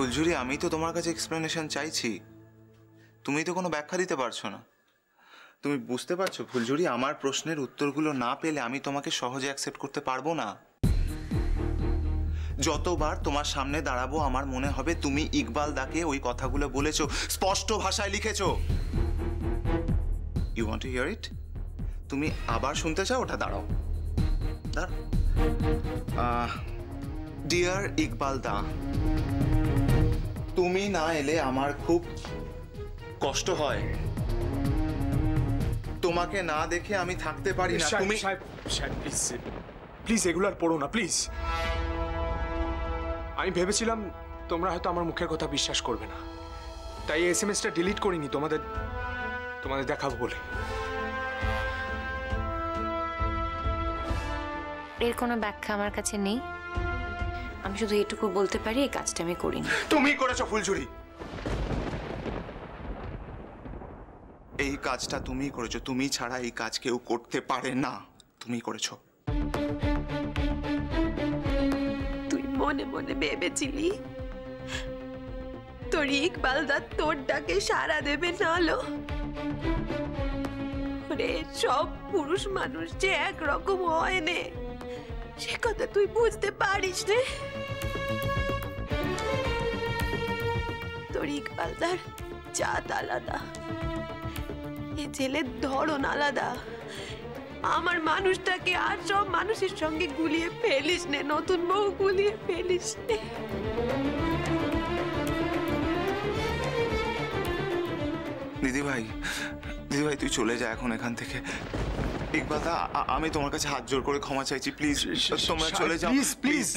ফুলঝুরি, আমি তো তোমার কাছে এক্সপ্লেনেশন চাইছি, তুমি তো কোনো ব্যাখ্যা দিতে পারছো না। তুমি বুঝতে পারছো ফুলঝুরি, আমার প্রশ্নের উত্তরগুলো না পেলে আমি তোমাকে সহজে অ্যাকসেপ্ট করতে পারবো না। যতবার তোমার সামনে দাঁড়াবো আমার মনে হবে তুমি ইকবাল দাকে ওই কথাগুলো বলেছো, স্পষ্ট ভাষায় লিখেছো। ইউ ওয়ান্ট টু হিয়ার ইট? তুমি আবার শুনতে চাও? ওটা দাঁড়াও। ডিয়ার ইকবাল দা, তুমি না এলে আমার খুব কষ্ট হয়। তোমাকে না দেখে আমি থাকতে পারি না। তুমি প্লিজ প্লিজ এগুলো আর পড়ো না প্লিজ। আমি ভেবেছিলাম তোমরা হয়তো আমার মুখের কথা বিশ্বাস করবে না, তাই এসএমএসটা ডিলিট করিনি তোমাদের দেখাবো বলে। এর কোনো ব্যাখ্যা আমার কাছে নেই। আমি শুধু এটুকু বলতে পারি এই কাজটা আমি করিনি। তুমি করেছো ফুলঝুরি, এই কাজটা তুমি করেছো। তুমি ছাড়া এই কাজ কেউ করতে পারে না, তুমি করেছো। তুই মনে মনে ভেবেছিলি তোর ইকবাল দা তোর ডাকে সাড়া দেবে নালো? ওরে সব পুরুষ মানুষ যে একরকম হয় নে, সে কথা তুই বুঝতে পারিস রে। তোর ইকবাল দার জাত আলাদা, এ ছেলের ধরন আলাদা। আমার মানুষটাকে আর সব মানুষের সঙ্গে গুলিয়ে ফেলিস নে, নতুন বউ গুলিয়ে ফেলিস নে। দিদিভাই, দিদিভাই তুই চলে যা এখন এখান থেকে। ইকবাল দা, আমি তোমার কাছে হাত জোর করে ক্ষমা চাইছি, প্লিজ তোমরা চলে যাও প্লিজ প্লিজ।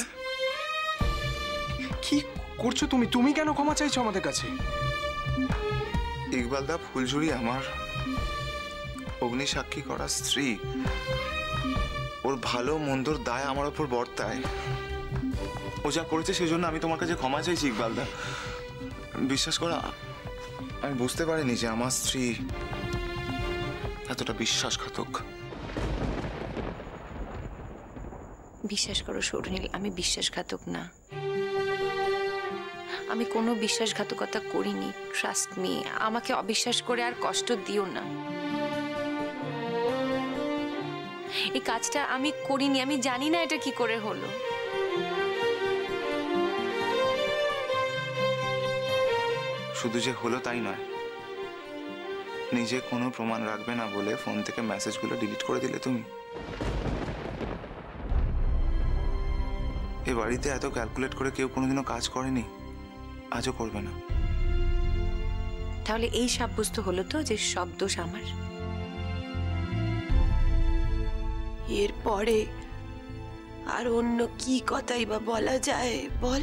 কি করছো তুমি? তুমি কেন ক্ষমা চাইছো আমাদের কাছে? ইকবাল দা, ফুলঝুরি আমার অগ্নি সাক্ষী করা স্ত্রী, ওর ভালো মন্দর দায় আমার উপর বর্তায়। ও যা করেছে সেজন্য আমি তোমার কাছে ক্ষমা চাইছি ইকবাল দা। বিশ্বাস করো, আমি বুঝতে পারিনি যে আমার স্ত্রী এতটা বিশ্বাসঘাতক। বিশ্বাস করো সৌরনীল, আমি বিশ্বাসঘাতক না। আমি কোনো বিশ্বাসঘাতকতা করিনি, ট্রাস্ট মি। আমাকে অবিশ্বাস করে আর কষ্ট দিও না। এই কাজটা আমি করিনি, আমি জানি না এটা কি করে হলো। শুধু যে হলো তাই নয়, নিজে কোনো প্রমাণ রাখবে না বলে ফোন থেকে মেসেজগুলো ডিলিট করে দিলে তুমি। এ বাড়িতে এত ক্যালকুলেট করে কেউ কোনোদিনও কাজ করেনি, আজও করবে না। তাহলে এই সাব্যস্ত হলো তো যে সব দোষ আমার। এরপরে আর অন্য কি কথাই বা বলা যায় বল?